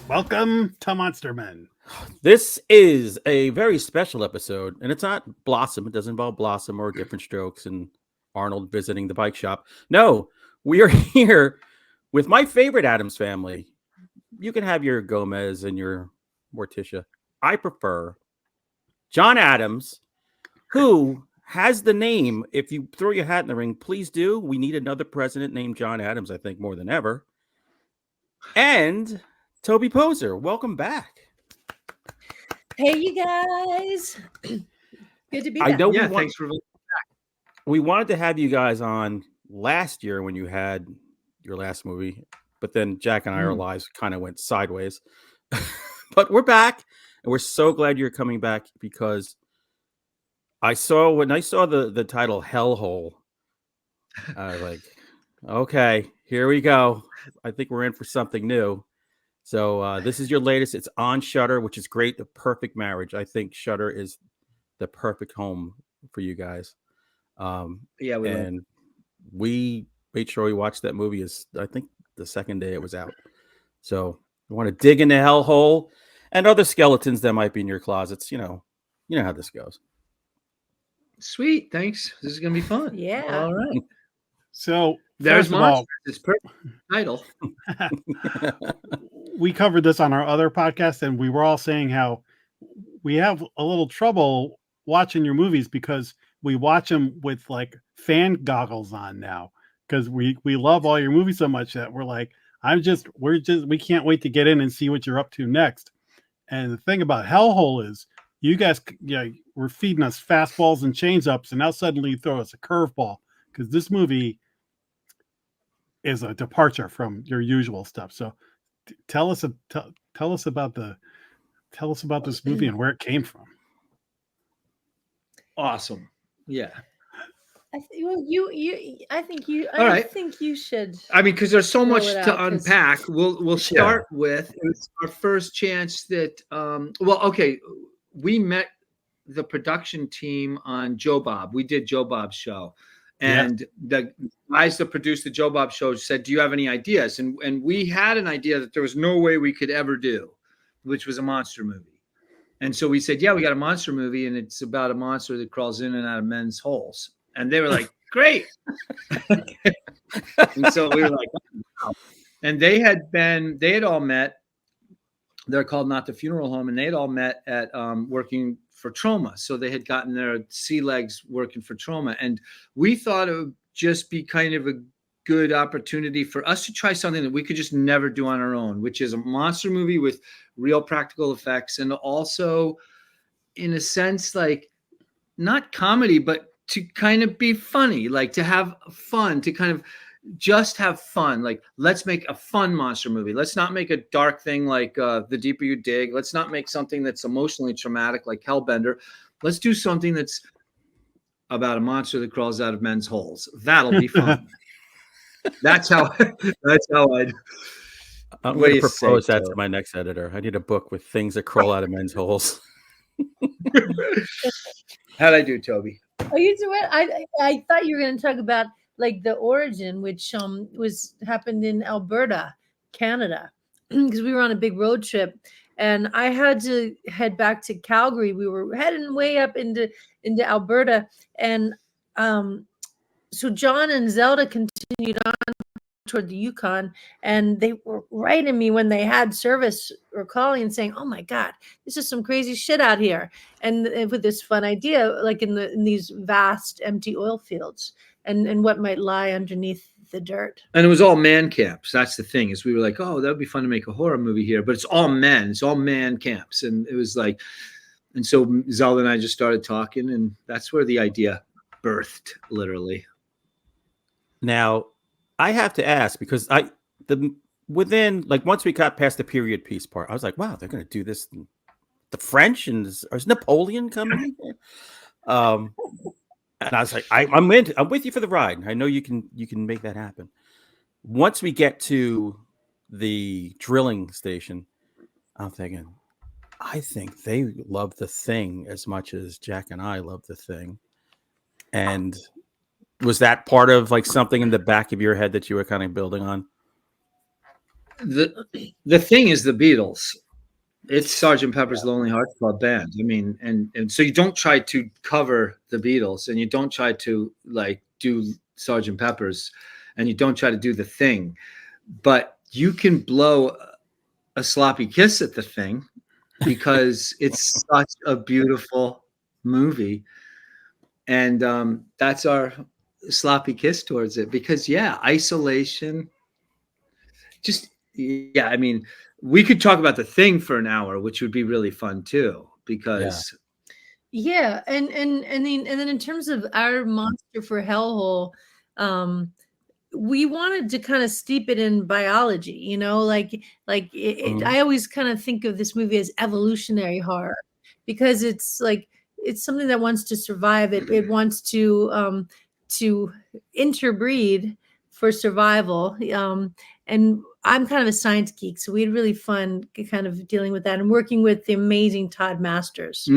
Welcome to Monster Men. This is a very special episode, and it's not Blossom. It doesn't involve Blossom or Different Strokes and Arnold visiting the bike shop. No, we are here with my favorite Adams family. You can have your Gomez and your Morticia. I prefer John Adams, who has the name. If you throw your hat in the ring, please do. We need another president named John Adams, I think, more than ever. And Toby Poser, welcome back. Hey, you guys. Good to be back. I know thanks for we wanted to have you guys on last year when you had your last movie, but then Jack and I, our lives kind of went sideways. But we're back, and we're so glad you're coming back because when I saw the title Hellhole, I was like, okay, here we go. I think we're in for something new. So this is your latest. It's on Shudder, which is great. The perfect marriage. I think Shudder is the perfect home for you guys. We made sure we watched that movie. I think the second day it was out. So you want to dig into Hellhole and other skeletons that might be in your closets. You know how this goes. Sweet, thanks. This is gonna be fun. Yeah. All right. So There's first of all, It's perfect title. we covered this on our other podcast, and we were all saying how we have a little trouble watching your movies because we watch them with like fan goggles on now because we love all your movies so much that we're like, we can't wait to get in and see what you're up to next. And the thing about Hellhole is you guys, were feeding us fastballs and change ups, and now suddenly you throw us a curveball because this movie is a departure from your usual stuff. So tell us about this movie and where it came from. Awesome. Yeah. I think you should. I mean, because there's so much it to out, 'cause- unpack. We'll start with it's our first chance that we met the production team on Joe Bob. We did Joe Bob's show. And the guys that produced the Joe Bob show said, "Do you have any ideas?" And we had an idea that there was no way we could ever do, which was a monster movie. And so we said, "Yeah, we got a monster movie, and it's about a monster that crawls in and out of men's holes." And they were like, "Great!" And so we were like, "Wow." And they had all met. They're called Not the Funeral Home, and they had all met at working for Trauma. So they had gotten their sea legs working for Trauma. And we thought it would just be kind of a good opportunity for us to try something that we could just never do on our own, which is a monster movie with real practical effects. And also, in a sense, like not comedy, but to kind of be funny, like to have fun, to kind of just have fun. Like, let's make a fun monster movie. Let's not make a dark thing like The Deeper You Dig. Let's not make something that's emotionally traumatic like Hellbender. Let's do something that's about a monster that crawls out of men's holes. That'll be fun. That's how I'm going to propose that to my next editor. I need a book with things that crawl out of men's holes. How'd I do, Toby? Oh, you do it. I thought you were going to talk about like the origin, which happened in Alberta, Canada, because we were on a big road trip, and I had to head back to Calgary. We were heading way up into Alberta, and so John and Zelda continued on toward the Yukon, and they were writing me when they had service or calling and saying, "Oh my God, this is some crazy shit out here," and with this fun idea, like in these vast empty oil fields. And what might lie underneath the dirt. And it was all man camps. That's the thing, is we were like, oh, that would be fun to make a horror movie here. But it's all men. It's all man camps. And it was like, and so Zelda and I just started talking, and that's where the idea birthed, literally. Now, I have to ask, because within, like, once we got past the period piece part, I was like, wow, they're going to do this. The French, and is Napoleon coming? And I was like, I'm with you for the ride. I know you can make that happen. Once we get to the drilling station, I'm thinking, I think they love The Thing as much as Jack and I love The Thing. And was that part of like something in the back of your head that you were kind of building on? the thing is the Beatles. It's Sergeant Pepper's Lonely Hearts Club Band. I mean, and so you don't try to cover the Beatles, and you don't try to like do Sergeant Pepper's, and you don't try to do the thing, but you can blow a sloppy kiss at the thing because it's such a beautiful movie, and that's our sloppy kiss towards it. Because isolation. I mean, we could talk about the thing for an hour, which would be really fun too, because and then in terms of our monster for hellhole, we wanted to kind of steep it in biology, you know, like I always kind of think of this movie as evolutionary horror, because it's like it's something that wants to survive. It wants to interbreed for survival. And I'm kind of a science geek, so we had really fun kind of dealing with that and working with the amazing Todd Masters,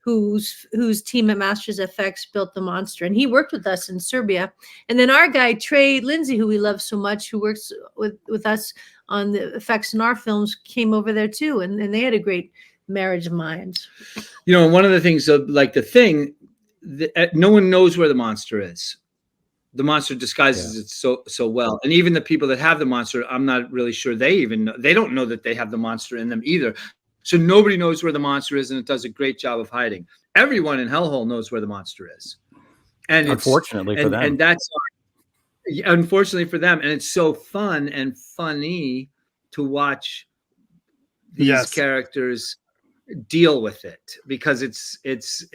whose team at Masters FX built the monster, and he worked with us in Serbia. And then our guy Trey Lindsay, who we love so much, who works with us on the effects in our films, came over there too, and they had a great marriage of minds. You know, one of the things of like the thing, no one knows where the monster is. The monster disguises it so well, and even the people that have the monster, I'm not really sure they don't know that they have the monster in them either. So nobody knows where the monster is, and it does a great job of hiding. Everyone in Hellhole knows where the monster is, and unfortunately for them, and that's unfortunately for them, and it's so fun and funny to watch these characters deal with it, because it's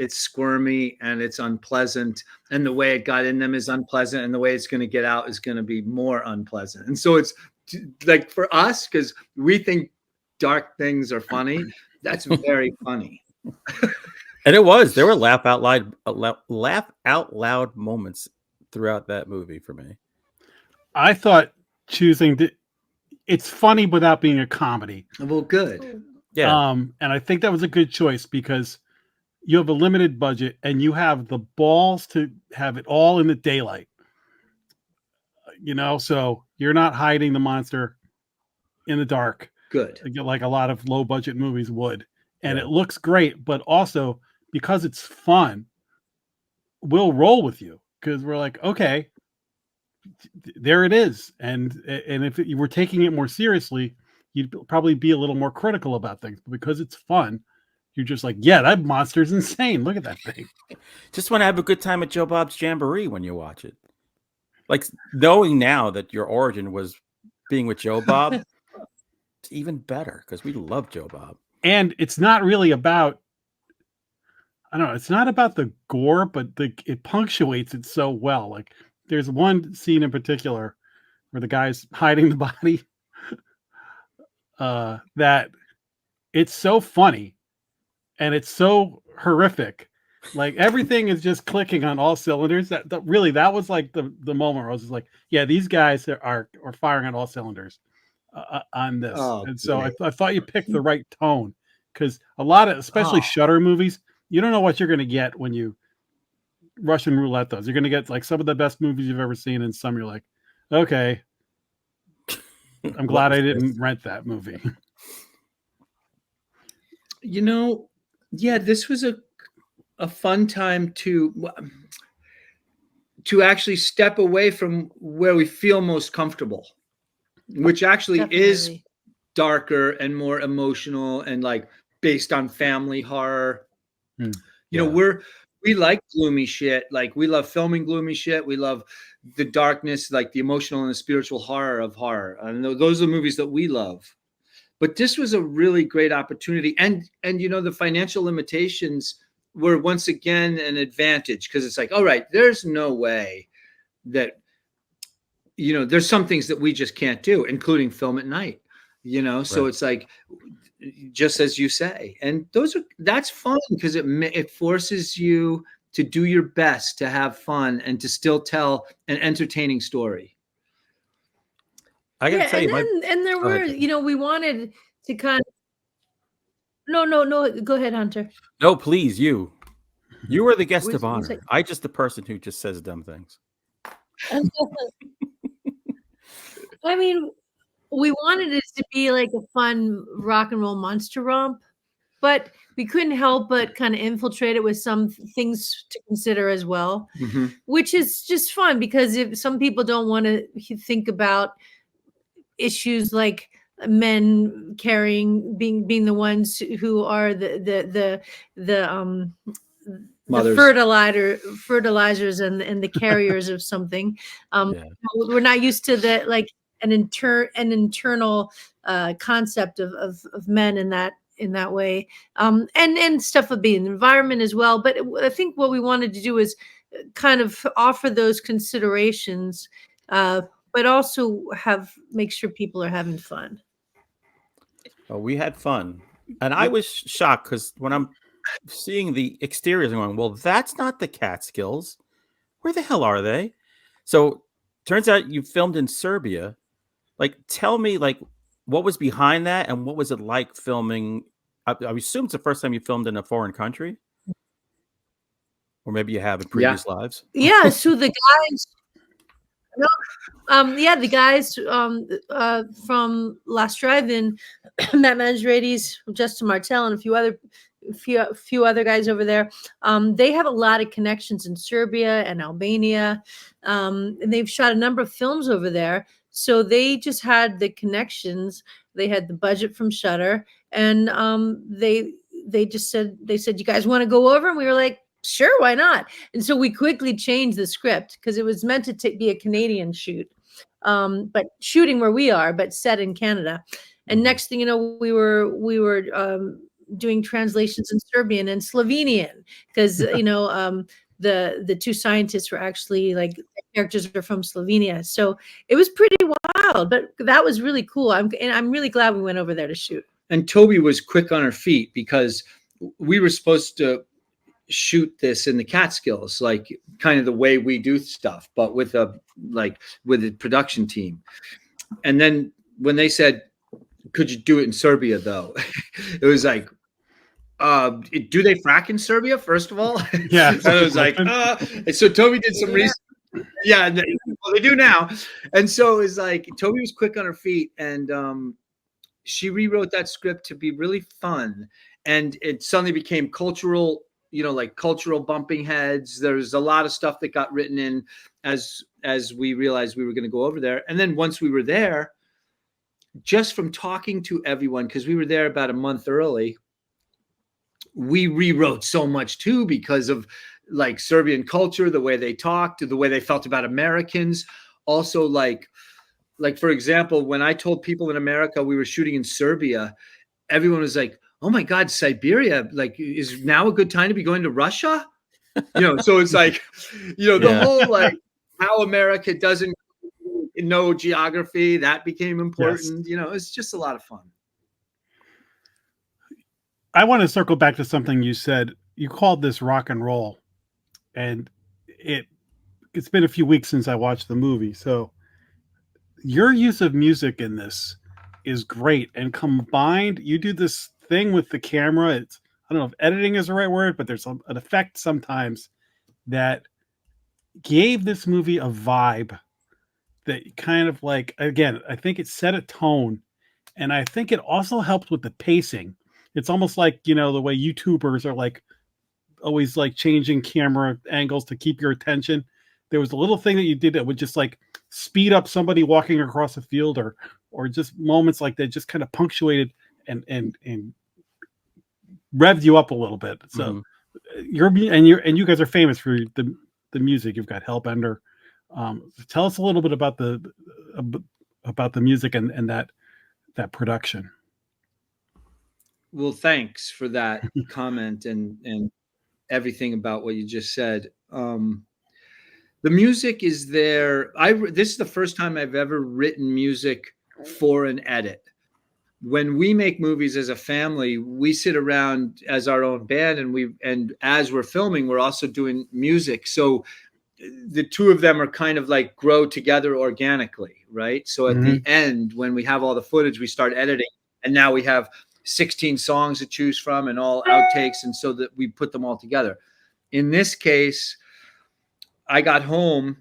squirmy and it's unpleasant, and the way it got in them is unpleasant, and the way it's going to get out is going to be more unpleasant. And so it's like, for us, because we think dark things are funny, that's very funny. And it was. There were laugh out loud moments throughout that movie for me. I thought it's funny without being a comedy. Well, good. Yeah. And I think that was a good choice, because you have a limited budget and you have the balls to have it all in the daylight. You know, so you're not hiding the monster in the dark. Good. Like a lot of low budget movies would. And it looks great, but also because it's fun, we'll roll with you, because we're like, okay, there it is. And if you were taking it more seriously, you'd probably be a little more critical about things. But because it's fun, you're just like, yeah, that monster's insane. Look at that thing. Just want to have a good time at Joe Bob's Jamboree when you watch it. Like, knowing now that your origin was being with Joe Bob, it's even better, because we love Joe Bob. And it's not really about, I don't know, it's not about the gore, but it punctuates it so well. Like, there's one scene in particular where the guy's hiding the body. That it's so funny and it's so horrific, like everything is just clicking on all cylinders. That was like the moment where I was just like, yeah, these guys are firing on all cylinders on this. And so I thought you picked the right tone, because a lot of, especially Shudder movies, you don't know what you're going to get when you Russian roulette those. You're going to get like some of the best movies you've ever seen, and some you're like, okay, I'm glad I didn't rent that movie. You know, this was a fun time to actually step away from where we feel most comfortable, which actually is darker and more emotional and like based on family horror. You know, we like gloomy shit. Like, we love filming gloomy shit. We love the darkness, like the emotional and the spiritual horror of horror. And those are the movies that we love. But this was a really great opportunity. And you know, the financial limitations were once again an advantage, because it's like, all right, there's no way that, you know, there's some things that we just can't do, including film at night, you know? So it's like, just as you say, and that's fun, because it forces you to do your best to have fun and to still tell an entertaining story. I gotta tell you, and there were, you know, we wanted to kind of, no, go ahead, Hunter. No, please, you were the guest of honor. I just the person who just says dumb things. I mean, we wanted it to be like a fun rock and roll monster romp, but we couldn't help but kind of infiltrate it with some things to consider as well, which is just fun because if some people don't want to think about issues like men being the ones who are the Mothers. fertilizers and the carriers of something. Yeah. We're not used to that, like an internal concept of men in that way, and stuff of being the environment as well. But I think what we wanted to do is kind of offer those considerations, but also make sure people are having fun. Oh, we had fun, and I was shocked because when I'm seeing the exteriors, I'm going, well, that's not the Catskills. Where the hell are they? So turns out you filmed in Serbia. Like, tell me, like, what was behind that, and what was it like filming? I assume it's the first time you filmed in a foreign country, or maybe you have in previous lives. Yeah. So the guys. The guys from Last Drive-In, Matt Mangiaretti's, Justin Martell, and a few other guys over there. They have a lot of connections in Serbia and Albania, and they've shot a number of films over there. So they just had the connections. They had the budget from Shudder, and they said, you guys want to go over? And we were like, sure, why not? And so we quickly changed the script because it was meant to be a Canadian shoot, but shooting where we are, but set in Canada. And next thing you know, we were doing translations in Serbian and Slovenian because the two scientists were actually like characters are from Slovenia. So it was pretty wild, but that was really cool. I'm really glad we went over there to shoot. And Toby was quick on her feet because we were supposed to shoot this in the Catskills, like kind of the way we do stuff, but with a production team. And then when they said, could you do it in Serbia though? It was like, do they frack in Serbia, first of all? Yeah. And I was like, and so Toby did some research. Yeah, they do now. And so it was like, Toby was quick on her feet, and she rewrote that script to be really fun. And it suddenly became cultural, like cultural bumping heads. There's a lot of stuff that got written in as we realized we were going to go over there. And then once we were there, just from talking to everyone, because we were there about a month early, we rewrote so much too, because of like Serbian culture, the way they talked, the way they felt about Americans. Also, like for example, when I told people in America we were shooting in Serbia, everyone was like, oh my God, Siberia, like, is now a good time to be going to Russia? So it's like, the whole, like, how America doesn't know geography, that became important. Yes. It's just a lot of fun. I want to circle back to something you said. You called this rock and roll, and it's been a few weeks since I watched the movie. So your use of music in this is great. And combined, you do this thing with the camera. I don't know if editing is the right word, but there's an effect sometimes that gave this movie a vibe that kind of like, again, I think it set a tone, and I think it also helped with the pacing. It's almost like, the way YouTubers are like always like changing camera angles to keep your attention. There was a little thing that you did that would just like speed up somebody walking across a field, or just moments like that, just kind of punctuated and revved you up a little bit. So you guys are famous for the music. You've got Hellbender. Tell us a little bit about the music and that production. Well, thanks for that comment and everything about what you just said. The music is there. This is the first time I've ever written music for an edit. When we make movies as a family, we sit around as our own band, and as we're filming, we're also doing music. So the two of them are kind of like grow together organically, right? So at the end, when we have all the footage, we start editing, and now we have 16 songs to choose from and all outtakes, and so that we put them all together. In this case, I got home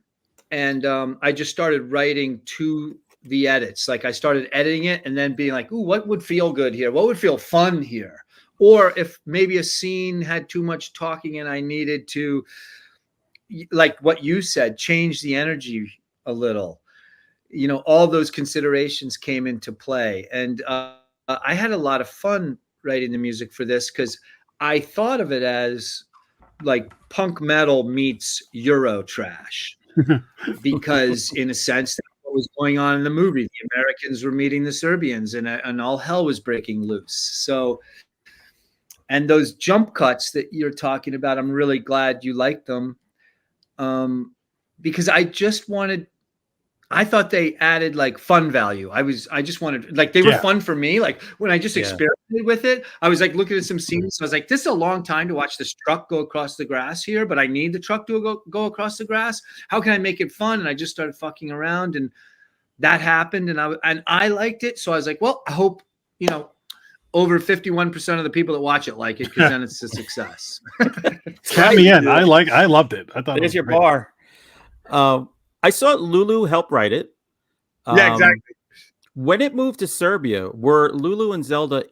and I just started writing two the edits. Like I started editing it and then being like, ooh, what would feel good here? What would feel fun here? Or if maybe a scene had too much talking and I needed to, like what you said, change the energy a little. You know, all those considerations came into play. And I had a lot of fun writing the music for this because I thought of it as like punk metal meets Euro trash. Because in a sense, that's what was going on in the movie. The Americans were meeting the Serbians and all hell was breaking loose. So, and those jump cuts that you're talking about, I'm really glad you liked them. Because I thought they added like fun value. I just wanted, like, they were fun for me. Like when I just experimented with it, I was like looking at some scenes. So I was like, this is a long time to watch this truck go across the grass here, but I need the truck to go across the grass. How can I make it fun? And I just started fucking around and that happened. And I liked it. So I was like, well, I hope, you know, over 51% of the people that watch it like it, because then it's a success. Count me in. I loved it. I thought it was your great. bar. I saw Lulu help write it. Yeah, exactly. When it moved to Serbia, were Lulu and Zelda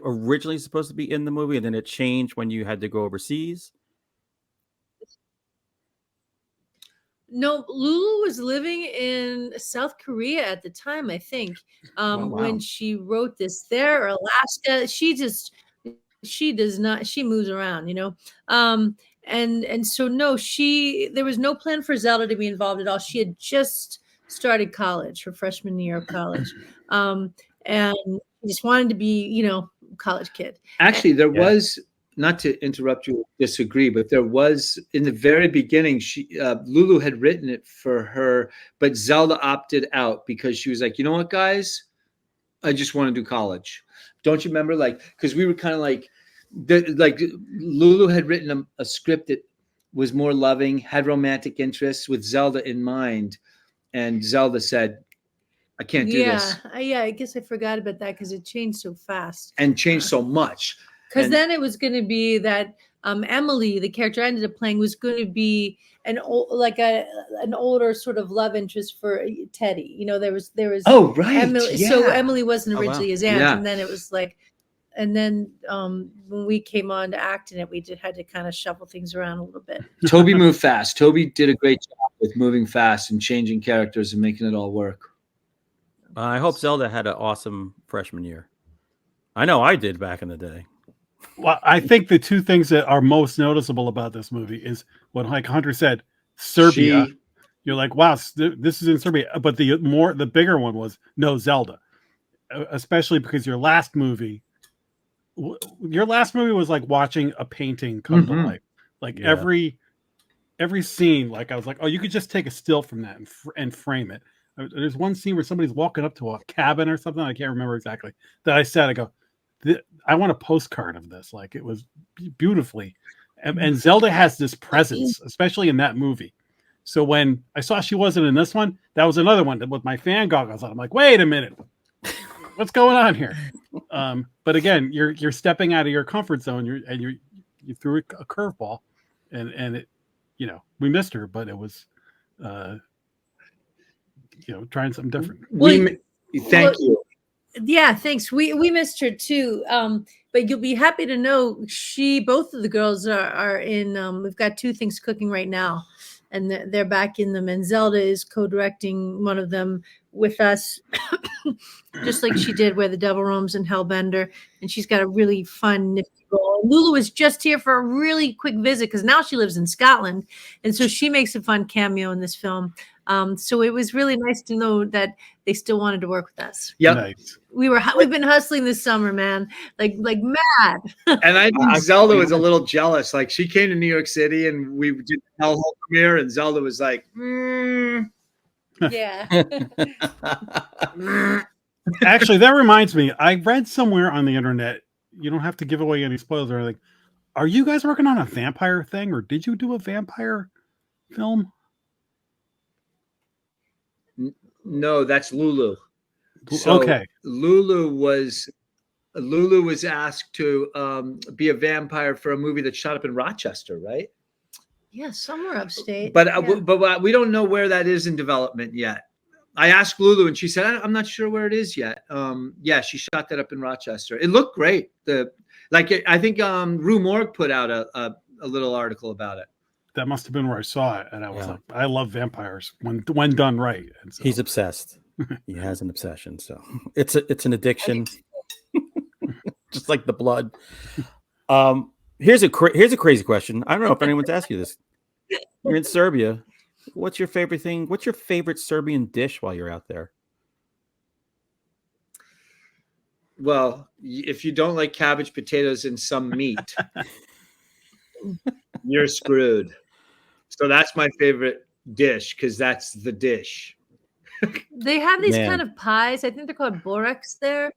originally supposed to be in the movie, and then it changed when you had to go overseas? No, Lulu was living in South Korea at the time, I think, when she wrote this. There, Alaska. She moves around, you know. And so no, there was no plan for Zelda to be involved at all. She had just started college, her freshman year of college. And she just wanted to be, you know, college kid. Actually, there was, not to interrupt you, disagree, but there was in the very beginning, Lulu had written it for her, but Zelda opted out because she was like, you know what, guys, I just want to do college. Don't you remember? Like, because we were kind of like Lulu had written a script that was more loving, had romantic interests with Zelda in mind. And Zelda said, I can't do this. Yeah, I guess I forgot about that because it changed so fast. And changed so much. Because then it was going to be that Emily, the character I ended up playing, was going to be an older sort of love interest for Teddy. You know, there was oh right, Emily, so Emily wasn't originally his aunt, Yeah. and then it was like, and then when we came on to act in it, we had to kind of shuffle things around a little bit. Toby moved fast. Toby did a great job with moving fast and changing characters and making it all work. I hope Zelda had an awesome freshman year. I know I did back in the day. Well, I think the two things that are most noticeable about this movie is what, like Hunter said, Serbia. You're like, wow, this is in Serbia. But the bigger one was Zelda, especially because your last movie was like watching a painting come to life. Like every scene, like I was like, oh, you could just take a still from that and frame it. There's one scene where somebody's walking up to a cabin or something. I can't remember exactly. That I go, I want a postcard of this. Like it was beautifully. And Zelda has this presence, especially in that movie. So when I saw she wasn't in this one, that was another one with my fan goggles on. I'm like, wait a minute, what's going on here? But again, you're stepping out of your comfort zone. You threw a curveball, and it, you know, we missed her, but it was, you know, trying something different. Thank you. Yeah, thanks. We missed her too. But you'll be happy to know both of the girls are in. We've got two things cooking right now, and they're back in them. And Zelda is co-directing one of them with us, just like she did Where the Devil Roams and Hellbender. And she's got a really fun, nifty role. Lulu was just here for a really quick visit because now she lives in Scotland, and so she makes a fun cameo in this film. So it was really nice to know that they still wanted to work with us. Yep. Nice. We've been hustling this summer, man, like mad. And I think Zelda was a little jealous. Like she came to New York City and we did the Hellhole premiere, and Zelda was like, Yeah. Actually, that reminds me. I read somewhere on the internet. You don't have to give away any spoilers or anything. Are you guys working on a vampire thing, or did you do a vampire film? No, that's Lulu. So okay. Lulu was asked to be a vampire for a movie that shot up in Rochester, right? Yeah, somewhere upstate. But we don't know where that is in development yet. I asked Lulu, and she said, "I'm not sure where it is yet." Yeah, she shot that up in Rochester. It looked great. I think Rue Morgue put out a little article about it. That must have been where I saw it, and I was Yeah. like, I love vampires when done right. And so, He's obsessed. He has an obsession. So it's an addiction, just like the blood. Here's a crazy question. I don't know if anyone's asked you this. You're in Serbia. What's your favorite thing? What's your favorite Serbian dish while you're out there? Well, if you don't like cabbage, potatoes, and some meat, you're screwed. So that's my favorite dish, because that's the dish. They have these Man. kind of pies. I think they're called boreks there,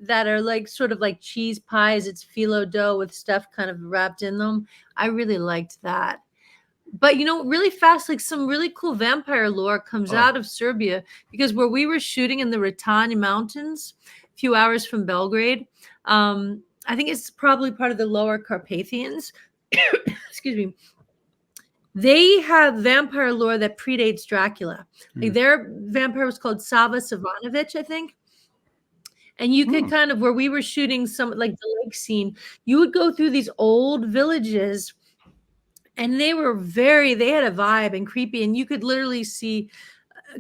that are like sort of like cheese pies. It's phyllo dough with stuff kind of wrapped in them. I really liked that. But really fast, like some really cool vampire lore comes out of Serbia, because where we were shooting in the Ratanja Mountains, a few hours from Belgrade, I think it's probably part of the Lower Carpathians. Excuse me. They have vampire lore that predates Dracula. Like their vampire was called Sava Savanovic, I think. And you could kind of, where we were shooting some like the lake scene, you would go through these old villages, and they had a vibe and creepy, and you could literally see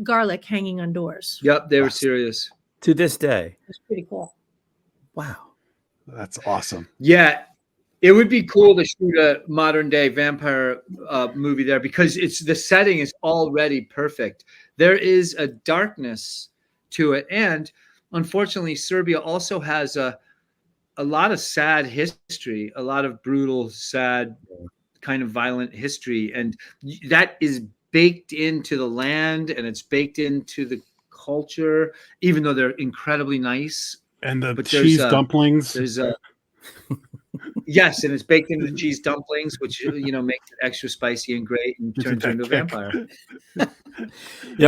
garlic hanging on doors. Yep, they were serious. To this day. It's pretty cool. Wow. that's awesome. Yeah, it would be cool to shoot a modern day vampire movie there, because the setting is already perfect. There is a darkness to it, and unfortunately, Serbia also has a lot of sad history, a lot of brutal, sad, kind of violent history, and that is baked into the land, and it's baked into the culture, even though they're incredibly nice. And the But cheese dumplings. There's yes, and it's baked into the cheese dumplings, which makes it extra spicy and great, and turns you into a vampire.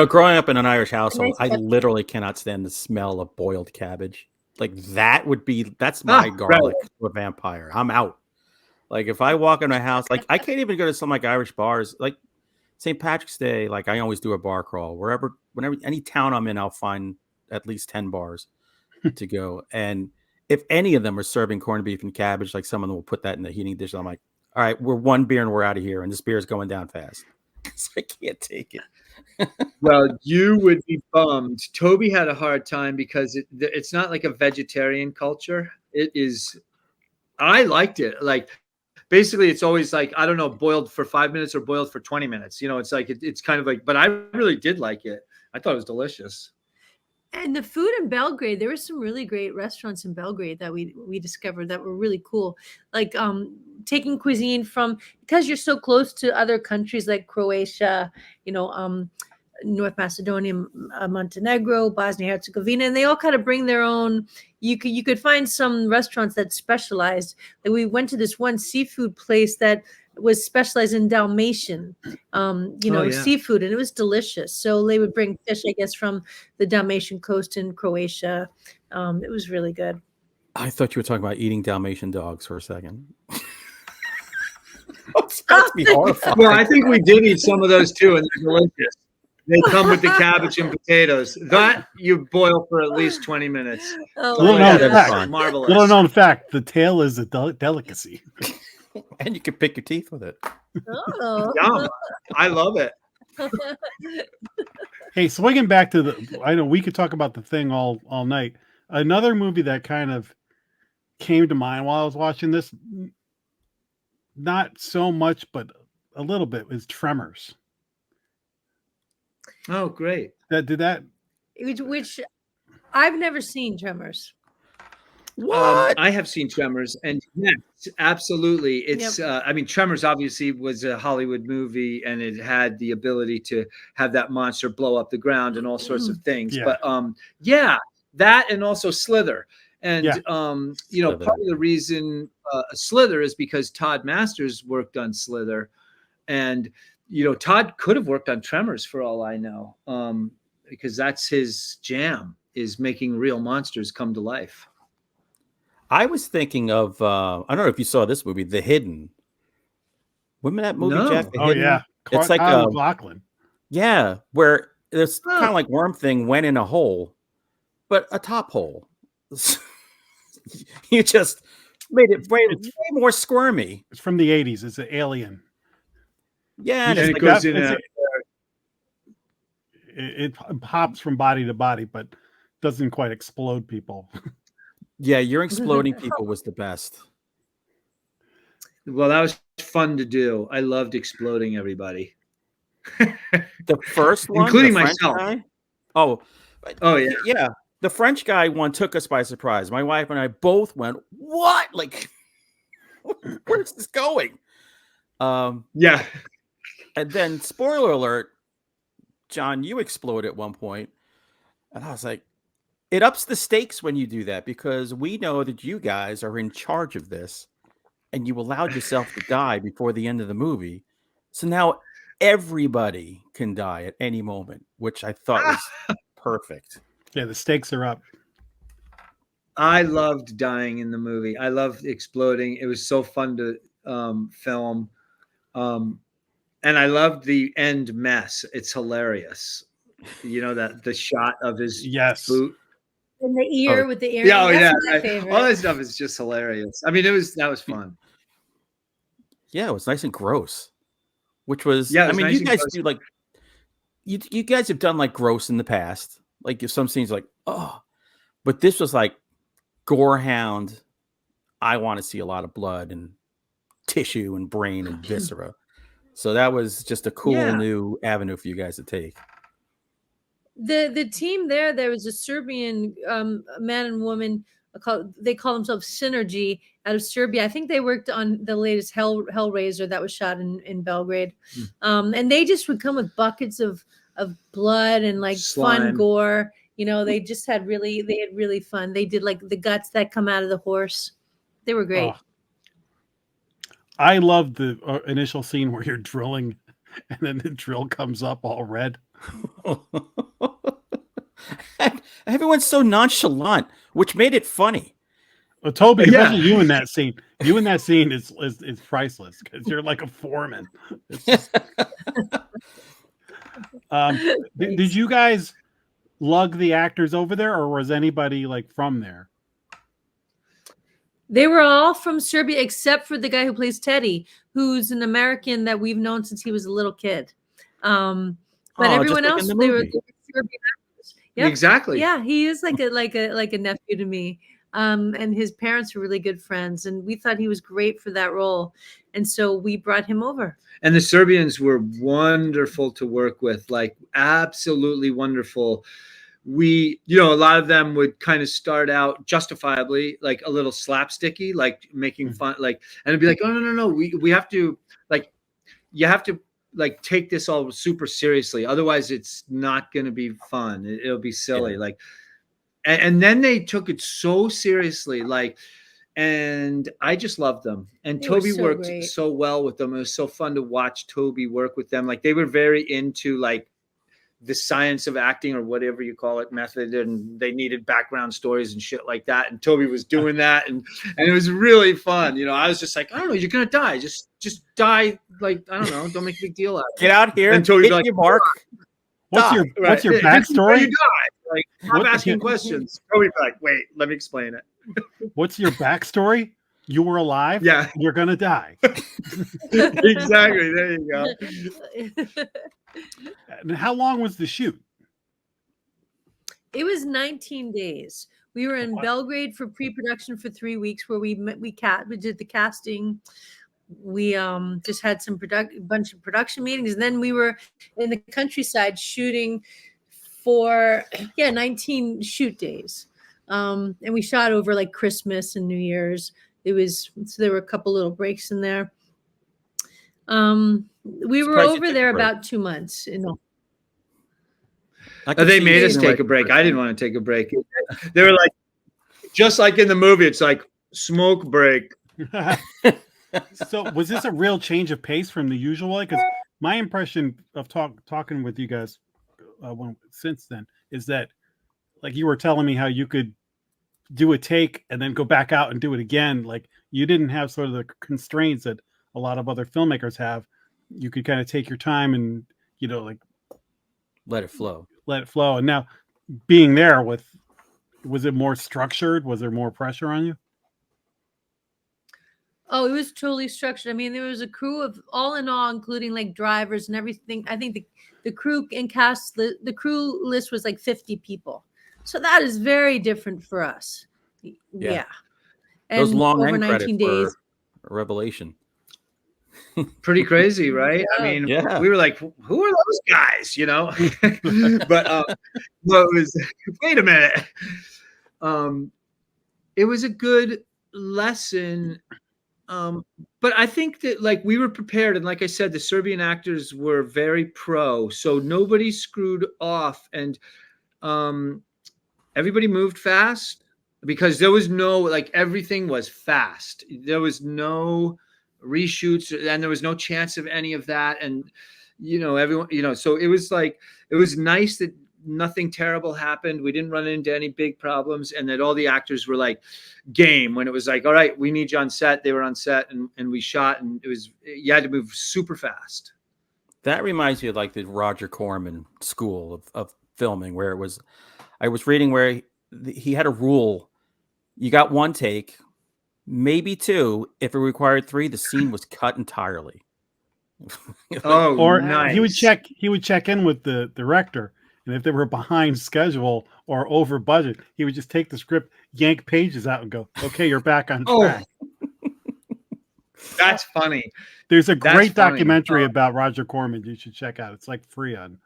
Growing up in an Irish household, I literally cannot stand the smell of boiled cabbage. Like that's my garlic to a vampire. I'm out. Like if I walk in a house, like I can't even go to some like Irish bars, like St. Patrick's Day. Like I always do a bar crawl whenever any town I'm in, I'll find at least 10 bars to go. And if any of them are serving corned beef and cabbage, like some of them will put that in the heating dish. I'm like, all right, we're one beer and we're out of here. And this beer is going down fast. So I can't take it. Well, you would be bummed. Toby had a hard time because it's not like a vegetarian culture. It is. I liked it. Like basically, it's always like, I don't know, boiled for 5 minutes or boiled for 20 minutes. It's like it's kind of like. But I really did like it. I thought it was delicious. And the food in Belgrade, there were some really great restaurants in Belgrade that we discovered that were really cool. Like taking cuisine from, because you're so close to other countries like Croatia, North Macedonia, Montenegro, Bosnia Herzegovina, and they all kind of bring their own. You could find some restaurants that specialized. Like we went to this one seafood place that was specialized in Dalmatian, seafood, and it was delicious. So they would bring fish, I guess, from the Dalmatian coast in Croatia. It was really good. I thought you were talking about eating Dalmatian dogs for a second. Be horrifying. Well, I think we did eat some of those too, and they're delicious. They come with the cabbage and potatoes. That you boil for at least 20 minutes. Little known fact: the tail is a delicacy. And you can pick your teeth with it. Oh. Yum. I love it. Hey, swinging back to I know we could talk about the Thing all night. Another movie that kind of came to mind while I was watching this, not so much, but a little bit, is Tremors. Oh, great. Which I've never seen Tremors. What? I have seen Tremors, and yes, absolutely. It's, Tremors obviously was a Hollywood movie, and it had the ability to have that monster blow up the ground and all sorts of things. Yeah. But that and also Slither. And, Slither. Part of the reason Slither is because Todd Masters worked on Slither, and, Todd could have worked on Tremors for all I know, because that's his jam, is making real monsters come to life. I was thinking of, I don't know if you saw this movie, The Hidden. Remember that movie, No. Jack? The Oh, Hidden? yeah. It's like McLaughlin. Yeah, where this kind of like worm thing went in a hole, but a top hole. You just made it way more squirmy. It's from the 80s. It's an alien. Yeah, And and it it's goes in a, It hops from body to body, but doesn't quite explode people. yeah, your exploding people was the best. well, that was fun to do. I loved exploding everybody. The first one, Including the French myself. guy? Oh, yeah. Yeah. The French guy one took us by surprise. My wife and I both went, "What? Like, where's this going?" Yeah. And then, spoiler alert, John, you explode at one point, and I was like, "It ups the stakes when you do that because we know that you guys are in charge of this, and you allowed yourself to die before the end of the movie. So now everybody can die at any moment," which I thought was perfect. Yeah, the stakes are up. I loved dying in the movie. I loved exploding. It was so fun to film. And I loved the end mess. It's hilarious. You know, that the shot of his boot. In the ear with the ear. Yeah, That's my favorite. All that stuff is just hilarious. I mean, that was fun. Yeah, it was nice and gross. Which was, Yeah, I mean, nice you and guys gross. do like, you guys have done like gross in the past. Like if some scenes like, oh, but this was like gorehound. I want to see a lot of blood and tissue and brain and viscera. So that was just a cool new avenue for you guys to take. The team there was a Serbian man and woman. They call themselves Synergy out of Serbia. I think they worked on the latest Hellraiser that was shot in Belgrade. And they just would come with buckets of blood and like fun gore. You know, they had really fun. They did like the guts that come out of the horse. They were great. Oh. I love the initial scene where you're drilling and then the drill comes up all red. Everyone's so nonchalant, which made it funny. Well, Toby, especially you in that scene. You in that scene is priceless because you're like a foreman. It's just... did you guys lug the actors over there, or was anybody like from there? They were all from Serbia, except for the guy who plays Teddy, who's an American that we've known since he was a little kid. But everyone else, they were Serbian actors. Yep. Exactly. Yeah, he is like a nephew to me. And his parents were really good friends, and we thought he was great for that role, and so we brought him over. And the Serbians were wonderful to work with, like absolutely wonderful. A lot of them would kind of start out justifiably like a little slapsticky, like making fun, like, and it'd be like, oh no, we have to, like, you have to like take this all super seriously, otherwise it's not going to be fun. It'll be silly, like, and then they took it so seriously, like, and I just loved them. And Toby worked so well with them. It was so fun to watch Toby work with them. Like they were very into like the science of acting or whatever you call it method, and they needed background stories and shit like that. And Toby was doing that, and it was really fun. You know, I was just like, I don't know, you're gonna die. Just die. Like, I don't know, don't make a big deal out of it. Get out here. And Toby like, your mark. What's your backstory? You die. Like, stop asking questions. Toby's like, wait, let me explain it. What's your backstory? You were alive. Yeah, you're gonna die. Exactly. There you go. And how long was the shoot? It was 19 days. We were in Belgrade for pre-production for 3 weeks, where we did the casting. We just had some bunch of production meetings, and then we were in the countryside shooting for 19 shoot days. And we shot over like Christmas and New Year's. So there were a couple little breaks in there. We were over there about 2 months. They made us take a break. I didn't want to take a break. They were like, just like in the movie, it's like smoke break. So was this a real change of pace from the usual? Because my impression of talking with you guys since then is that, like, you were telling me how you could do a take and then go back out and do it again. Like, you didn't have sort of the constraints that a lot of other filmmakers have. You could kind of take your time and, like, let it flow. let it flow. And now being there was it more structured? Was there more pressure on you? Oh, it was totally structured. I mean, there was a crew of all in all, including like drivers and everything. I think the crew and cast, the crew list was like 50 people. So that is very different for us. Yeah. Those And long over end 19 credits were days. a revelation. Pretty crazy, right? I Yeah. mean, Yeah. we were like, who are those guys, you know? But well, it was, wait a minute. It was a good lesson. But I think that like we were prepared, and like I said, the Serbian actors were very pro, so nobody screwed off, and everybody moved fast because there was no, like, everything was fast. There was no reshoots, and there was no chance of any of that. And everyone, so it was like, it was nice that nothing terrible happened. We didn't run into any big problems, and that all the actors were like game when it was like, all right, we need you on set. They were on set, and we shot, and you had to move super fast. That reminds me of like the Roger Corman school of filming, where I was reading where he had a rule. You got one take, maybe two. If it required three, the scene was cut entirely. Oh, Or nice. he would check in with the director, and if they were behind schedule or over budget, he would just take the script, yank pages out, and go, "Okay, you're back on track." That's funny. There's a great funny. documentary about Roger Corman you should check out. It's like free on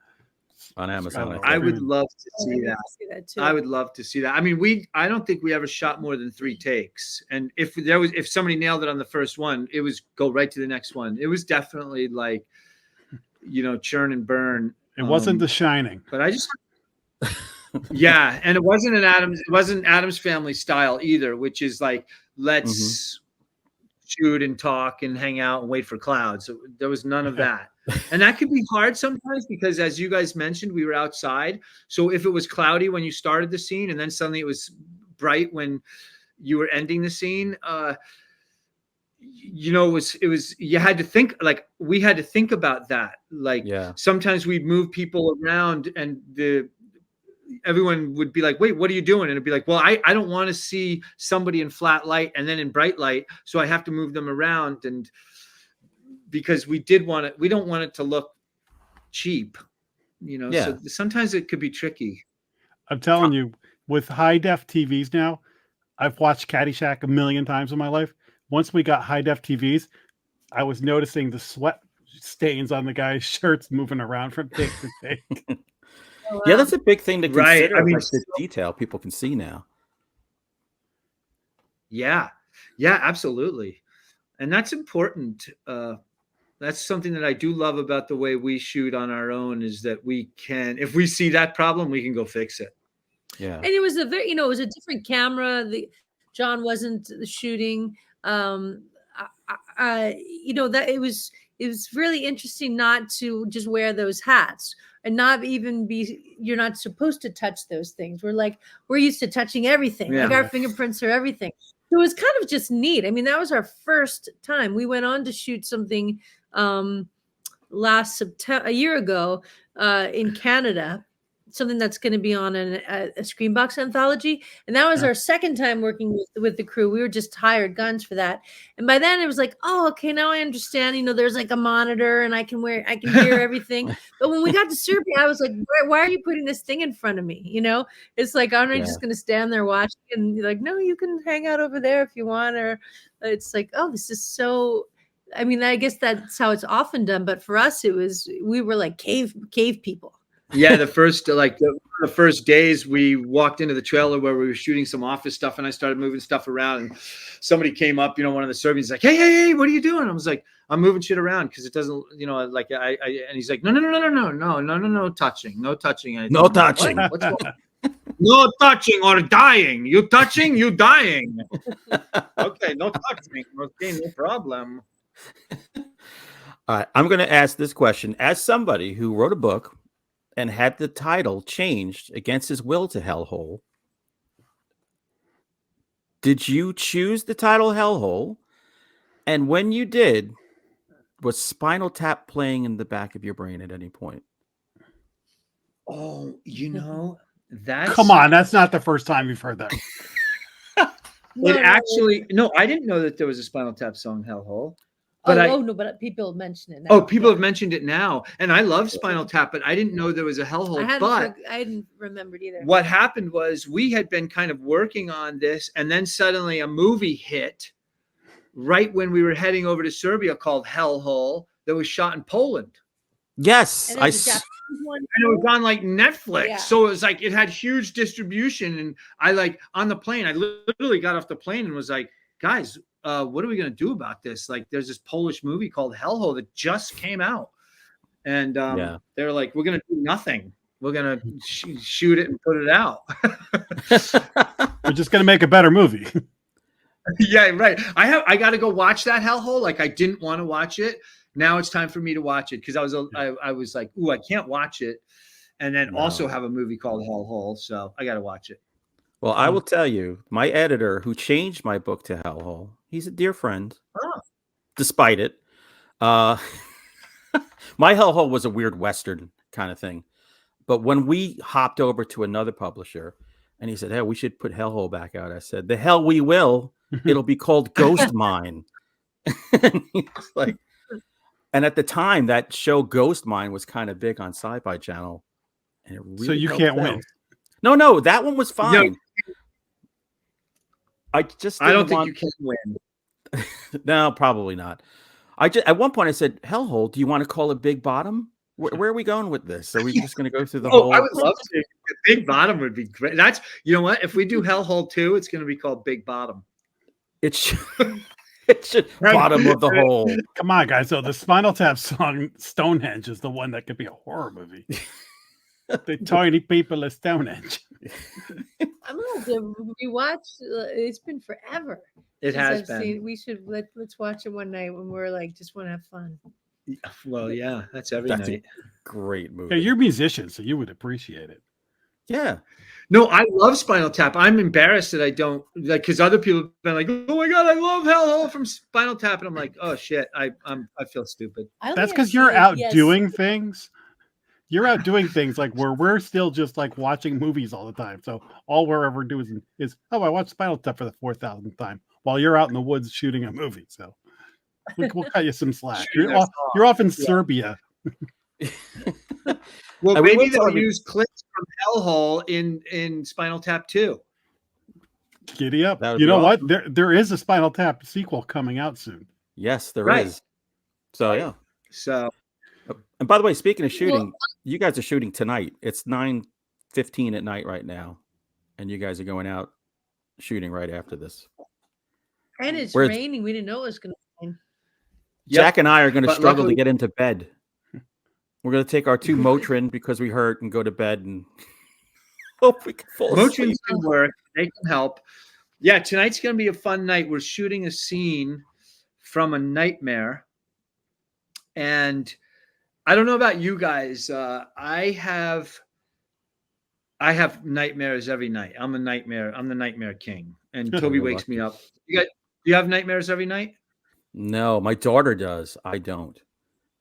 Amazon. I would love to see that. See that too. I would love to see that. I mean, I don't think we ever shot more than 3 takes. And if somebody nailed it on the first one, it was go right to the next one. It was definitely like, churn and burn. It wasn't The Shining. But I just yeah, and it wasn't Adam's Family style either, which is like, let's shoot and talk and hang out and wait for clouds. So there was none of that. And that could be hard sometimes because, as you guys mentioned, we were outside. So if it was cloudy when you started the scene and then suddenly it was bright when you were ending the scene, it was you had to think, like, we had to think about that. Like, sometimes we'd move people around and everyone would be like, wait, what are you doing? And it'd be like, well, I don't want to see somebody in flat light and then in bright light, so I have to move them around. And because we don't want it to look cheap, so sometimes it could be tricky. I'm telling you, with high def TVs now, I've watched Caddyshack a million times in my life. Once we got high def TVs, I was noticing the sweat stains on the guys' shirts moving around from take to take. Oh, wow. Yeah, that's a big thing to consider. I mean, like the detail people can see now. Yeah, absolutely. And that's important. That's something that I do love about the way we shoot on our own, is that we can, if we see that problem, we can go fix it. Yeah. And it was a very, it was a different camera. John wasn't shooting. That it was really interesting not to just wear those hats and not even you're not supposed to touch those things. We're used to touching everything. Yeah. Like our fingerprints are everything. So it was kind of just neat. I mean, that was our first time. We went on to shoot something last September, a year ago, in Canada, something that's going to be on a Screenbox anthology. And that was our second time working with the crew. We were just hired guns for that. And by then it was like, oh, okay, now I understand, there's like a monitor and I can hear everything. But when we got to Serbia, I was like, why are you putting this thing in front of me? It's like, aren't I just going to stand there watching? And you're like, no, you can hang out over there if you want. Or it's like, oh, this is so, I mean, I guess that's how it's often done. But for us, we were like cave people. Yeah, the first days we walked into the trailer where we were shooting some office stuff, and I started moving stuff around, and somebody came up, one of the Serbians, like, hey, what are you doing? I was like, I'm moving shit around because it doesn't, and he's like, no touching, no touching anything. No touching. What's wrong? No touching or dying. You touching, you dying. Okay, no touching. Okay, no problem. All right, I'm going to ask this question as somebody who wrote a book and had the title changed against his will to Hellhole. Did you choose the title Hellhole? And when you did, was Spinal Tap playing in the back of your brain at any point? Oh, that's Come on, that's not the first time you've heard that. No, no, I didn't know that there was a Spinal Tap song, Hellhole. But but people mention it now. Oh, people have mentioned it now, and I love Spinal Tap, but I didn't know there was a Hellhole. I hadn't remembered either. What happened was we had been kind of working on this, and then suddenly a movie hit right when we were heading over to Serbia called Hellhole that was shot in Poland. Yes, And it was on like Netflix. Yeah. So it was like it had huge distribution. And I on the plane, I literally got off the plane and was like, guys, what are we gonna do about this? Like there's this Polish movie called Hellhole that just came out. And they're like, we're gonna do nothing. We're gonna shoot it and put it out. We're just gonna make a better movie. Yeah, right. I got to go watch that Hellhole. Like I didn't want to watch it. Now it's time for me to watch it because I was like, ooh, I can't watch it, and then also have a movie called Hellhole. So I got to watch it. Well, I will tell you, my editor who changed my book to Hellhole, he's a dear friend. Despite it, my Hellhole was a weird Western kind of thing. But when we hopped over to another publisher, and he said, "Hey, we should put Hellhole back out," I said, "The hell we will! It'll be called Ghost Mine." And he was like, and at the time, that show Ghost Mine was kind of big on Sci-Fi Channel, and it really so you can't win. No, that one was fine. I don't think you can win. No, probably not. At one point I said, Hellhole, do you want to call it Big Bottom? Where are we going with this? Are we just going to go through the whole? I would love to. Big Bottom would be great. That's, you know what? If we do Hellhole 2, it's going to be called Big Bottom. It should bottom of the hole. Come on, guys. So the Spinal Tap song Stonehenge is the one that could be a horror movie. The tiny people of Stonehenge. I'm going to rewatch. It's been forever. It has been. We should let's watch it one night when we're like just want to have fun. Well, yeah, that's every night. A great movie. Yeah, you're musicians, so you would appreciate it. Yeah. No, I love Spinal Tap. I'm embarrassed that I don't like because other people have been like, "Oh my god, I love Hellhole from Spinal Tap," and I'm like, "Oh shit, I feel stupid." That's because you're out doing things. You're out doing things like where we're still just like watching movies all the time. So all we're ever doing is I watched Spinal Tap for the 4,000th time while you're out in the woods shooting a movie. So we'll cut you some slack. You're off in Serbia. Well, maybe they'll use clips from Hellhole in Spinal Tap 2. Giddy up. You know what? There is a Spinal Tap sequel coming out soon. Yes, there is. So, yeah. So, and by the way, speaking of shooting, you guys are shooting tonight. It's 9:15 at night right now. And you guys are going out shooting right after this. And it's raining. We didn't know it was going to rain. Jack and I are going to struggle to get into bed. We're going to take our 2 Motrin because we hurt and go to bed and hope we can fall asleep. Motrins can work. They can help. Yeah, tonight's going to be a fun night. We're shooting a scene from a nightmare. And I don't know about you guys. I have nightmares every night. I'm the nightmare king. And Toby wakes me up. Do you have nightmares every night? No, my daughter does. I don't.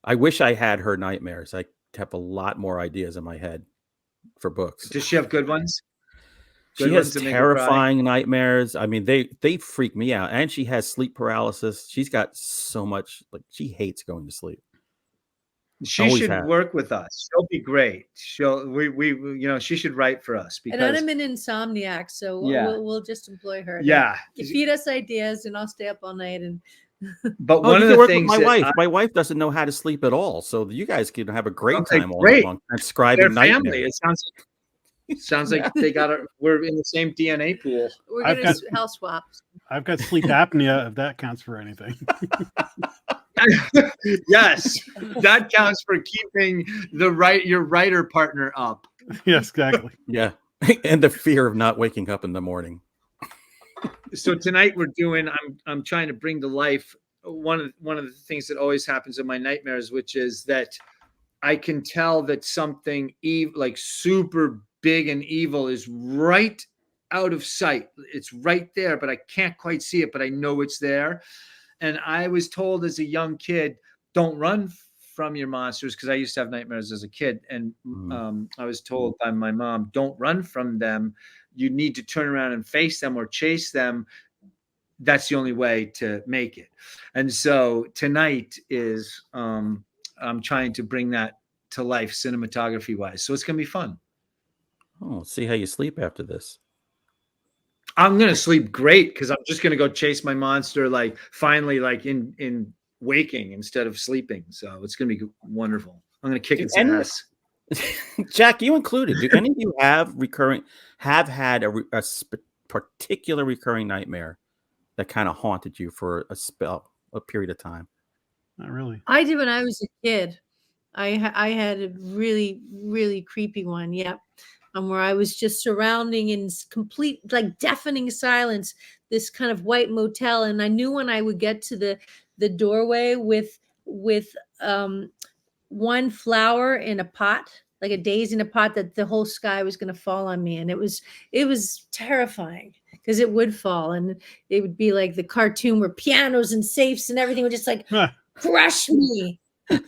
I wish I had her nightmares. I have a lot more ideas in my head for books. Does she have good ones? She has terrifying nightmares. I mean, they freak me out. And she has sleep paralysis. She's got so much, she hates going to sleep. She should work with us. She'll be great. She should write for us. And I'm an insomniac, so we'll just employ her. Yeah. You feed us ideas and I'll stay up all night and But one of the things my wife doesn't know how to sleep at all. So you guys can have a great time all night long transcribing nightmares. It sounds like we're in the same DNA pool. We're gonna house swap. I've got sleep apnea, if that counts for anything. Yes, that counts for keeping your writer partner up. Yes, exactly. Yeah, and the fear of not waking up in the morning. So tonight I'm trying to bring to life one of the things that always happens in my nightmares, which is that I can tell that something like super big and evil is right out of sight. It's right there, but I can't quite see it, but I know it's there. And I was told as a young kid, don't run from your monsters, because I used to have nightmares as a kid, and Mm. I was told by my mom, don't run from them. You need to turn around and face them or chase them. That's the only way to make it. And so tonight is I'm trying to bring that to life cinematography wise. So it's going to be fun. Oh, let's see how you sleep after this. I'm going to sleep great because I'm just going to go chase my monster, like finally, like in waking instead of sleeping. So it's going to be wonderful. I'm going to kick Do its any- ass. Jack, you included. Do any of you have had a particular recurring nightmare that kind of haunted you for a period of time? Not really. I did when I was a kid. I had a really, really creepy one. Yep. Where I was just surrounding in complete, like deafening silence, this kind of white motel. And I knew when I would get to the doorway with one flower in a pot, like a daisy in a pot, that the whole sky was going to fall on me. And it was terrifying because it would fall, and it would be like the cartoon where pianos and safes and everything would just like crush me.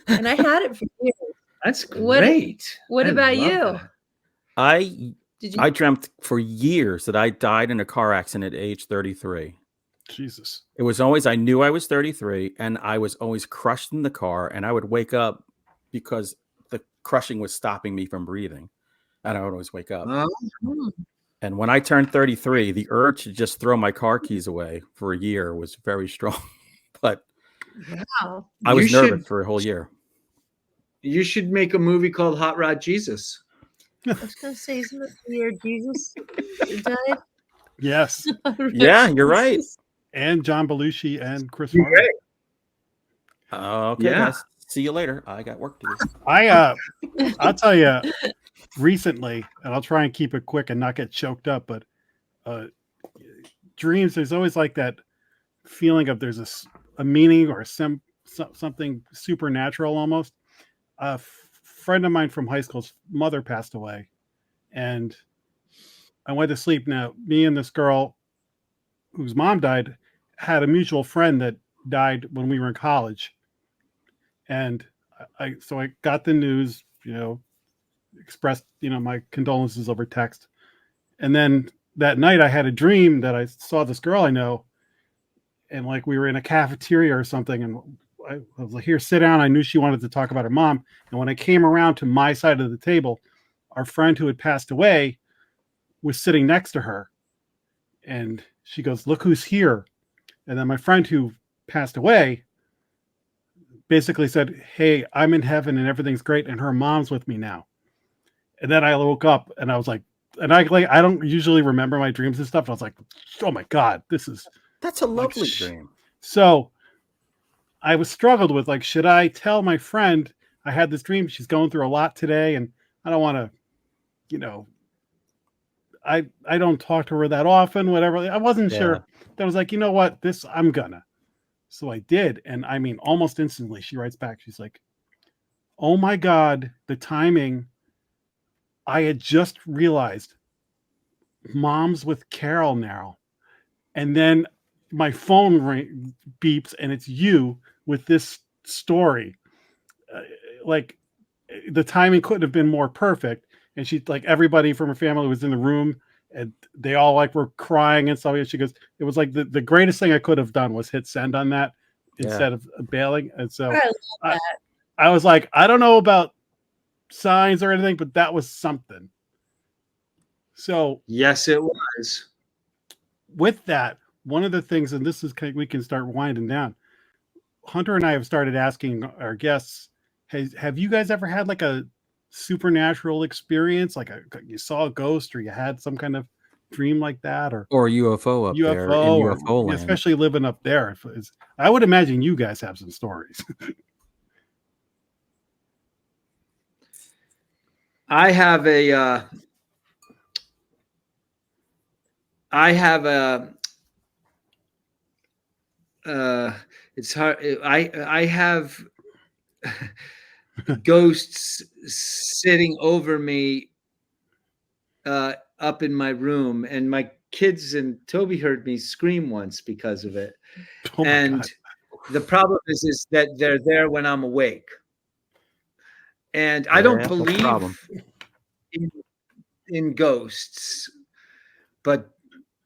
And I had it for years. That's great. What I about love you? that. I dreamt for years that I died in a car accident at age 33. Jesus. It was always, I knew I was 33, and I was always crushed in the car, and I would wake up because the crushing was stopping me from breathing, and I would always wake up. Hmm. And when I turned 33, the urge to just throw my car keys away for a year was very strong. But Wow. I was nervous for a whole year. You should make a movie called Hot Rod Jesus. I was going to say, isn't it the year Jesus died? Yes. Yeah, you're right. And John Belushi and Chris You're Farley. Okay, Yeah. guys. See you later. I got work to do. I'll tell you, recently, and I'll try and keep it quick and not get choked up, but dreams, there's always like that feeling of there's a meaning or something supernatural almost. A friend of mine from high school's mother passed away, and I went to sleep. Now, me and this girl whose mom died had a mutual friend that died when we were in college. And so I got the news, expressed, my condolences over text. And then that night I had a dream that I saw this girl I know, and like we were in a cafeteria or something, and I was like, here, sit down. I knew she wanted to talk about her mom. And when I came around to my side of the table, our friend who had passed away was sitting next to her. And she goes, look who's here. And then my friend who passed away basically said, hey, I'm in heaven and everything's great, and her mom's with me now. And then I woke up and I was like, I don't usually remember my dreams and stuff. And I was like, oh my God, that's a lovely dream. So I was struggled with, like, should I tell my friend I had this dream? She's going through a lot today, and I don't want to, I don't talk to her that often, whatever. I wasn't sure. I was like, you know what, I'm gonna. So I did. And I mean, almost instantly she writes back. She's like, oh my God, the timing. I had just realized mom's with Carol now. And then my phone beeps and it's you with this story. Like, the timing couldn't have been more perfect. And she, like, everybody from her family was in the room and they all like were crying and stuff. And she goes, it was like the greatest thing I could have done was hit send on that instead of bailing. And so I was like, I don't know about signs or anything, but that was something. So yes, it was. With that, one of the things, and this is, we can start winding down. Hunter and I have started asking our guests, have you guys ever had like a supernatural experience, like you saw a ghost or you had some kind of dream like that, or UFO up there in UFO land, especially living up there? I would imagine you guys have some stories. I have it's hard. I have ghosts sitting over me up in my room, and my kids and Toby heard me scream once because of it. Oh, and God. The problem is that they're there when I'm awake. And I don't Yeah, that's the problem. believe in ghosts, but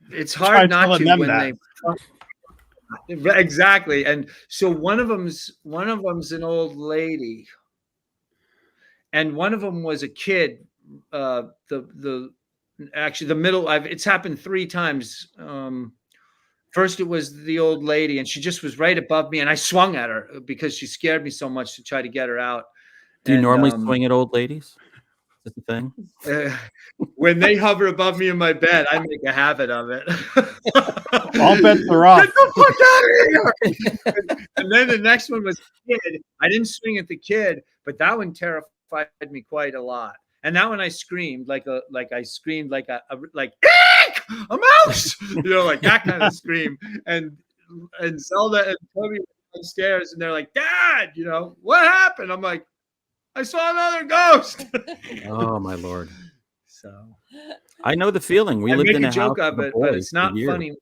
it's Try hard not telling to them when that. they exactly. And so one of them's an old lady, and one of them was a kid. The actually the middle. It's happened 3 times. First, it was the old lady, and she just was right above me, and I swung at her because she scared me so much to try to get her out. Do you And, normally swing at old ladies? Is that the thing? when they hover above me in my bed, I make a habit of it. All bets are off. Get the fuck out of here! And then the next one was a kid. I didn't swing at the kid, but that one terrified me quite a lot. And that one I screamed like a mouse, like that kind of scream. And Zelda and Toby were downstairs, and they're like, "Dad, what happened?" I'm like, "I saw another ghost." Oh my Lord! So I know the feeling. We I lived make in a a joke house of with a it, but boy it's for not years. funny. With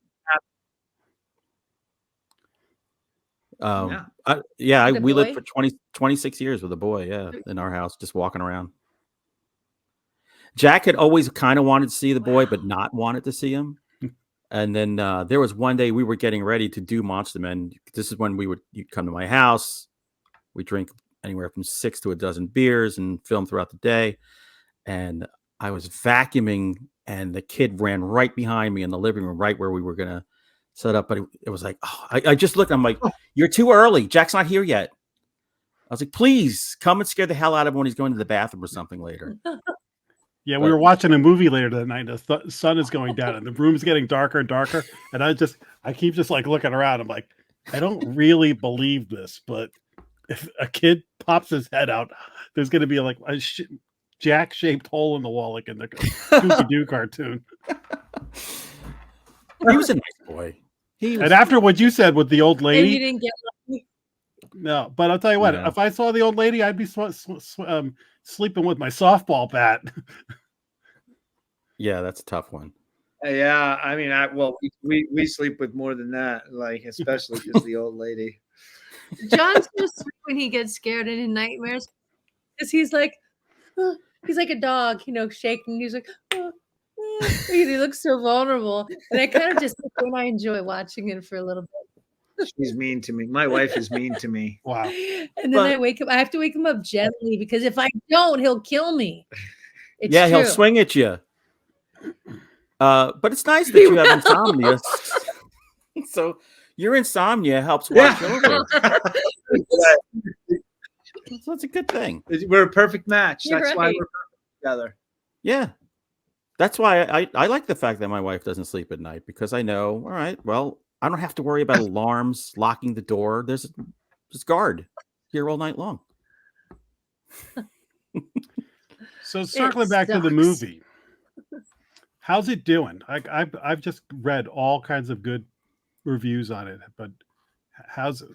a We lived boy? for 26 years with a boy, in our house, just walking around. Jack had always kind of wanted to see the boy, but not wanted to see him. And then there was one day we were getting ready to do Monster Men. This is when you'd come to my house. We drink anywhere from 6 to a dozen beers and film throughout the day. And I was vacuuming, and the kid ran right behind me in the living room, right where we were going to set up. But it was like, I just looked, I'm like, "You're too early. Jack's not here yet." I was like, "Please come and scare the hell out of him when he's going to the bathroom or something later." Yeah, we were watching a movie later that night. The sun is going down, and the room's getting darker and darker. And I keep just like looking around. I'm like, I don't really believe this, but if a kid pops his head out, there's going to be like a jack-shaped hole in the wall, like in the Scooby-Doo cartoon. He was a nice boy. And after what you said with the old And you lady, didn't get lucky. no. But I'll tell you what, No. if I saw the old lady, I'd be sleeping with my softball bat. Yeah, that's a tough one. Yeah, I mean, we sleep with more than that, like especially just the old lady. John's so sweet when he gets scared and in nightmares, because he's like a dog, shaking. He's like, he looks so vulnerable, and I kind of just I enjoy watching it for a little bit. She's mean to me. My wife is mean to me. Wow. And then I wake up. I have to wake him up gently, because if I don't, he'll kill me. It's true. He'll swing at you. But it's nice that you have insomnia. So your insomnia helps watch over. So it's a good thing. We're a perfect match. You're That's why right. we're perfect together. Yeah. That's why I like the fact that my wife doesn't sleep at night, because I know, all right, well, I don't have to worry about alarms, locking the door. There's guard here all night long. So circling back to the movie, how's it doing? I've just read all kinds of good reviews on it, but how's it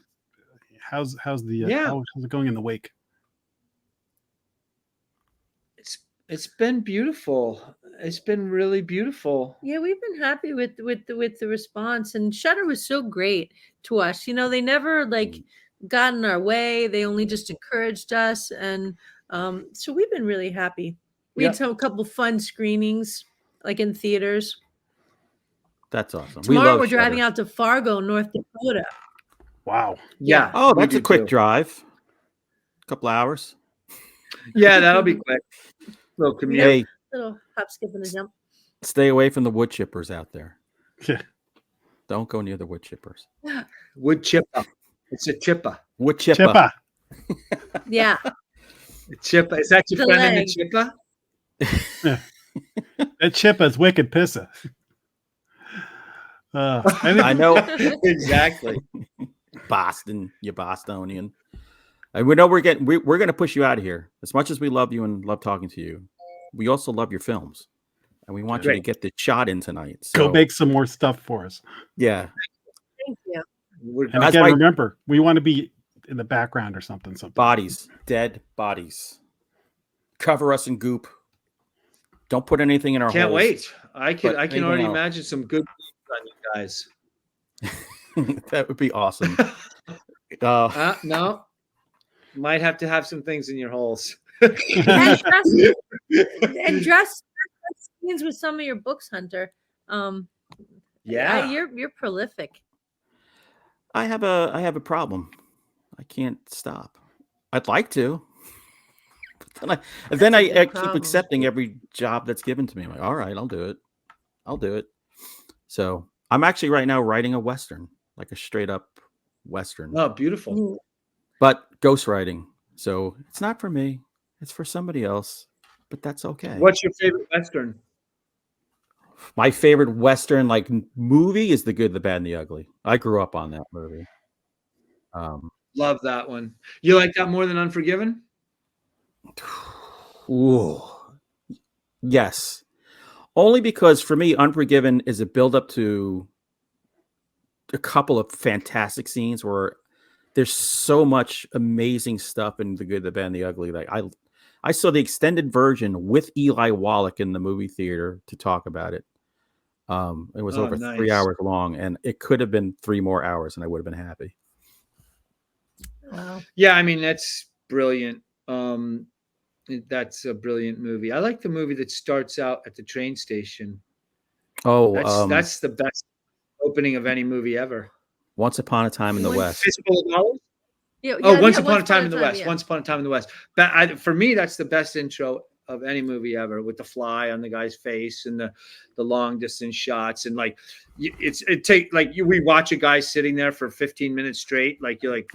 going in the wake? It's been beautiful. It's been really beautiful. Yeah, we've been happy with the response, and Shudder was so great to us. They never got in our way. They only just encouraged us, and so we've been really happy. We had a couple fun screenings, like in theaters. That's awesome. Tomorrow we're driving out to Fargo, North Dakota. Wow. Yeah. Oh, that's a quick drive. A couple hours. Yeah, that'll be quick. Little commute. Hey, Little hop, skip, and a jump. Stay away from the wood chippers out there. Yeah. Don't go near the wood chippers. Wood chipper. It's a chipper. Wood chipper. Yeah. Chipper. Is that your friend in the chipper? That chipper's wicked pisser. I know. Exactly. Boston, you Bostonian. And we know we're going to push you out of here. As much as we love you and love talking to you, we also love your films, and we want you to get the shot in tonight. So go make some more stuff for us. Yeah. Thank you. And again, remember, we want to be in the background or something. Bodies, dead bodies. Cover us in goop. Don't put anything in our Can't holes. wait. I can already else. imagine some good on you guys. That would be awesome. No. Might have to have some things in your holes. and dress scenes with some of your books, Hunter. Yeah. You're prolific. I have a problem. I can't stop. I'd like to. But then I keep problem. accepting every job that's given to me. I'm like, all right, I'll do it. I'll do it. So I'm actually right now writing a Western, like a straight up Western. Oh, beautiful. Ooh. But ghostwriting. So it's not for me. It's for somebody else. But that's okay. What's your favorite Western? My favorite Western like movie is The Good, the Bad, and the Ugly. I grew up on that movie. Love that one. You like that more than Unforgiven? Ooh. Yes. Only because for me, Unforgiven is a build-up to a couple of fantastic scenes where there's so much amazing stuff in The Good, the Bad, and the Ugly. Like I saw the extended version with Eli Wallach in the movie theater to talk about it. It was over 3 hours long, and it could have been 3 more hours, and I would have been happy. Wow. Yeah, I mean, that's brilliant. That's a brilliant movie. I like the movie that starts out at the train station. Oh, that's the best opening of any movie ever. Once Upon a Time in the West. Fistful of Dollars? Yeah, Once Upon a Time in the West. Yeah. Once Upon a Time in the West. For me, that's the best intro of any movie ever, with the fly on the guy's face and the long distance shots, and like we watch a guy sitting there for 15 minutes straight. Like you're like,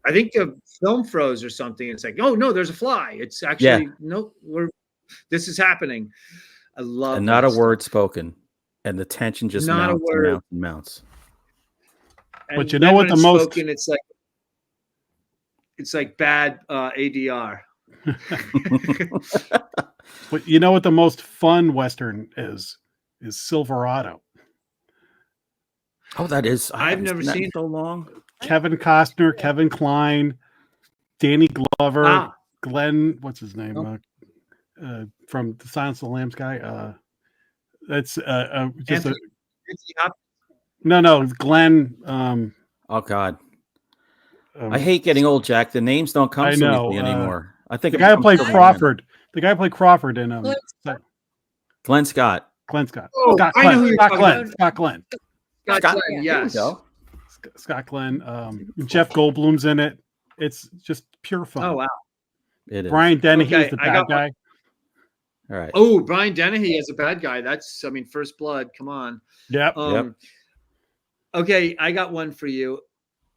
I think the film froze or something. It's like, oh no, there's a fly. It's actually this is happening. I love and not a word spoken, and the tension just not mounts a word. And mounts and mounts. But you know what the most spoken, it's like bad ADR. But you know what the most fun Western is Silverado. Oh, that is. I've never seen so long. Kevin Costner, Kevin Kline, Danny Glover, Ah. Glenn, what's his name? From the Silence of the Lambs guy. That's just no, Glenn. Oh God, I hate getting old, Jack. The names don't come so easily anymore. I think the guy who played Crawford. The guy who played Crawford in Glenn Scott. Glenn Scott. Oh, Scott I Glenn. know who you're Scott talking Glenn. about. Scott Glenn. Scott Glenn, yes. Scott Glenn. Jeff Goldblum's in it. It's just pure fun. Oh wow. It is. Brian Dennehy is the bad guy. All right. Oh, Brian Dennehy as a bad guy. That's, First Blood. Come on. Yep. Okay, I got one for you.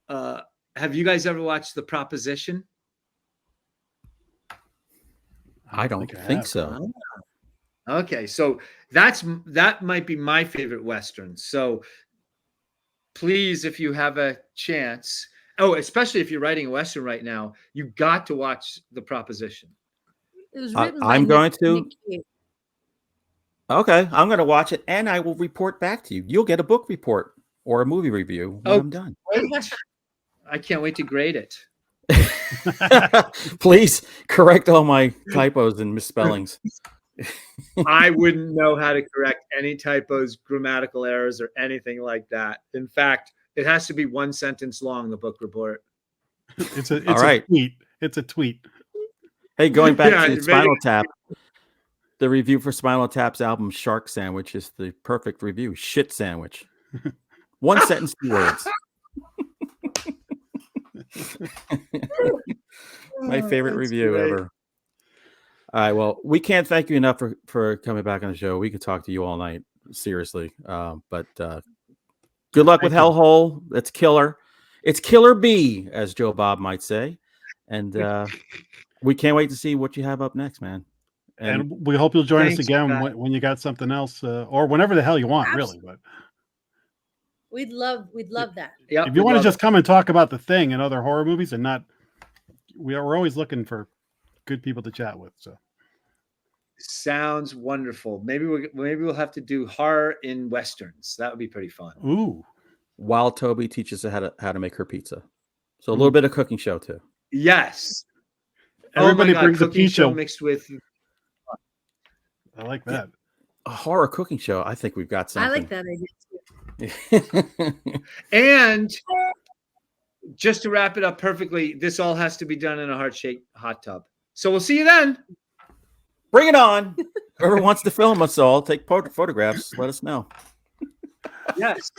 Have you guys ever watched The Proposition? I don't think so. Okay, so that might be my favorite Western. So please, if you have a chance, especially if you're writing a Western right now, you got to watch The Proposition. It was written by I'm going to. Nick Cave. Okay, I'm going to watch it, and I will report back to you. You'll get a book report or a movie review when I'm done. Great. I can't wait to grade it. Please correct all my typos and misspellings. I wouldn't know how to correct any typos, grammatical errors, or anything like that. In fact, it has to be 1 sentence long, the book report. It's a right. tweet. It's a tweet. Hey, going back to Spinal Tap, the review for Spinal Tap's album Shark Sandwich is the perfect review. Shit sandwich. 1 sentence, 2 words. My favorite review ever. All right. Well, we can't thank you enough for coming back on the show. We could talk to you all night, seriously. But good luck with Hellhole. That's killer. It's killer B, as Joe Bob might say. And we can't wait to see what you have up next, man. And we hope you'll join us again when you got something else, or whenever the hell you want, really. But we'd love that. Yep, if you want to just come and talk about The Thing and other horror movies, and not, we're always looking for good people to chat with. So sounds wonderful. Maybe we'll have to do horror in Westerns. That would be pretty fun. Ooh. While Toby teaches her how to make her pizza. So a little bit of cooking show too. Yes. Everybody brings a pizza show mixed with. I like that. A horror cooking show. I think we've got something. I like that idea too. And just to wrap it up perfectly, this all has to be done in a heart-shaped hot tub. So we'll see you then. Bring it on. Whoever wants to film us all, take photographs. Let us know. Yes.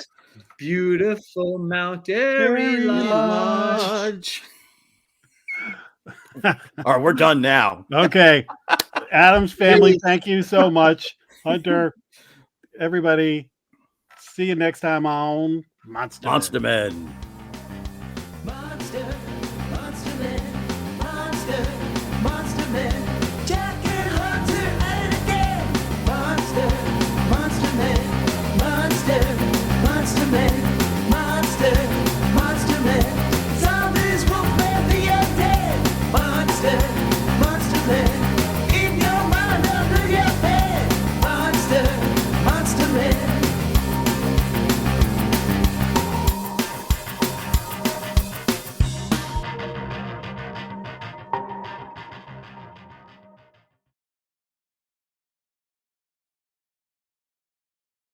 Beautiful Mount Airy Lodge. All right, we're done now. Okay. Adam's family, thank you so much. Hunter, everybody, see you next time on Monster Monster Men.